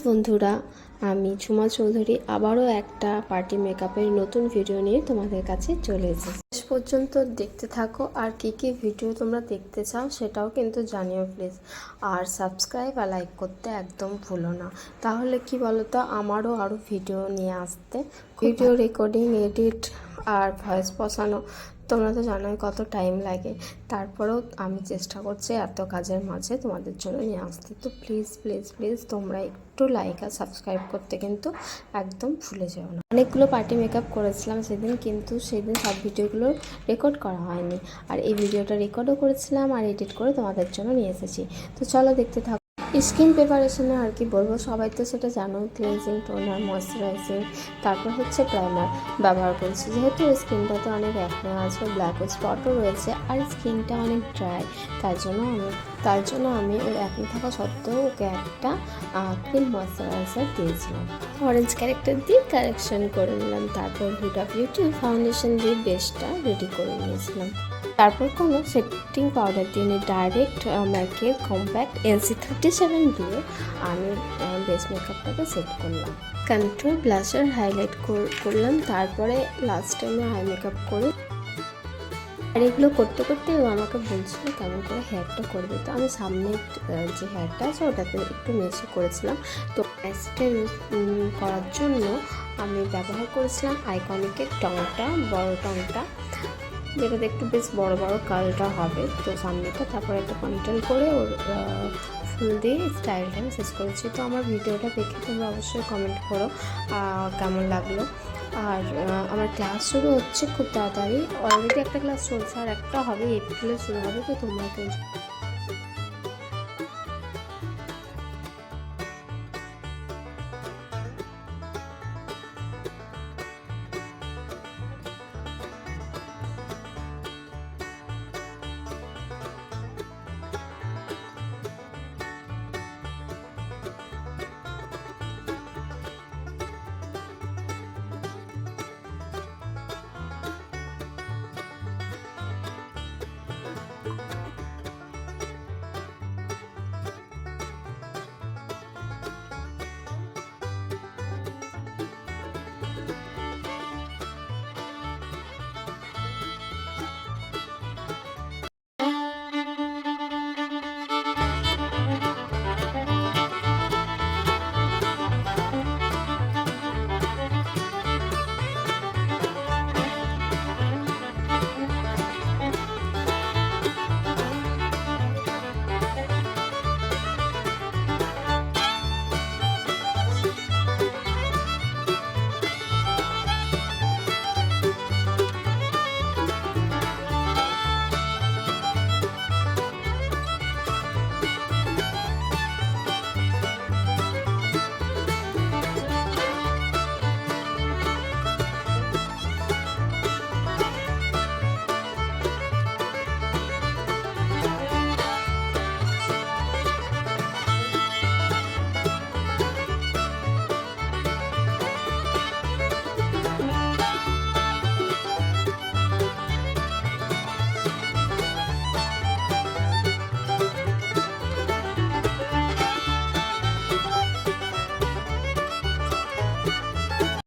বন্ধুরা, আমি ঝুমা চৌধুরী আবারও একটা পার্টি মেকআপের নতুন ভিডিও নিয়ে তোমাদের কাছে চলে এসেছি। শেষ পর্যন্ত দেখতে থাকো, আর কি কি ভিডিও তোমরা দেখতে চাও সেটাও কিন্তু জানিও প্লিজ। আর সাবস্ক্রাইব আর লাইক করতে একদম ভুলো না, তাহলে কি বলো তো, আমারও আরও ভিডিও নিয়ে আসতে। ভিডিও রেকর্ডিং, এডিট আর ভয়েস বসানো তোমরা তো জানোই কত টাইম লাগে, তারপরেও আমি চেষ্টা করছি এত কাজের মাঝে তোমাদের জন্য নিয়ে আসতে। তো প্লিজ প্লিজ প্লিজ তোমরা একটু লাইক আর সাবস্ক্রাইব করতে কিন্তু একদম ভুলে যেও না। অনেকগুলো পার্টি মেকআপ করেছিলাম সেদিন, কিন্তু সেদিন সব ভিডিওগুলো রেকর্ড করা হয়নি, আর এই ভিডিওটা রেকর্ডও করেছিলাম আর এডিট করে তোমাদের জন্য নিয়ে এসেছি। তো চলো দেখতে থাকো। স্কিন প্রিপারেশনে আর কি বলবো, সবাই তো সেটা জানো, ক্লিনজিং, টোনার, ময়শ্চারাইজিং, তারপর হচ্ছে প্রাইমার ব্যবহার করেছি। যেহেতু স্কিনটাতে অনেক অ্যাকনে আছে, ব্ল্যাক স্পটও রয়েছে, আর স্কিনটা অনেক ড্রাই, তার জন্য আমি ওই অ্যাকনে থাকা সত্ত্বেও ওকে একটা ক্রিম ময়শ্চারাইজার দিয়েছিলাম। অরেঞ্জ ক্যারেক্টার দিয়ে কারেকশন করে নিলাম, তারপর হুডা বিউটি ফাউন্ডেশন দিয়ে বেসটা রেডি করে নিয়েছিলাম। তারপর কোনো সেটিং পাউডার দিয়ে ডাইরেক্ট ম্যাকের কম্প্যাক্ট NC37 দিয়ে আমি বেস মেকআপটাকে সেট করলাম। কন্ট্রোল, ব্লাশার, হাইলাইট করলাম, তারপরে লাস্ট টাইমে আই মেকআপ করে। আর এগুলো করতে করতে ও আমাকে বলছিল কেমন করে হেয়ারটা করবে, তো আমি সামনে যে হেয়ারটা আছে ওটাতে একটু মেশে করেছিলাম। তো ম্যাসটা ইউজ করার জন্য আমি ব্যবহার করেছিলাম আইকনিকের টংটা, বড় টংটা, যেটাতে একটু বেশ বড় বড় কালটা হবে। তো সামনেটা তারপরে একটা কন্ট্রোল করে ওর ফুল দিয়ে স্টাইলটা আমি শেষ করেছি। তো আমার ভিডিওটা দেখে তোমরা অবশ্যই কমেন্ট করো কেমন লাগলো। আর আমার ক্লাস শুরু হচ্ছে খুব তাড়াতাড়ি, অলরেডি একটা ক্লাস চলছে আর একটা হবে, এপ্রিলে শুরু হবে। তো তোমরা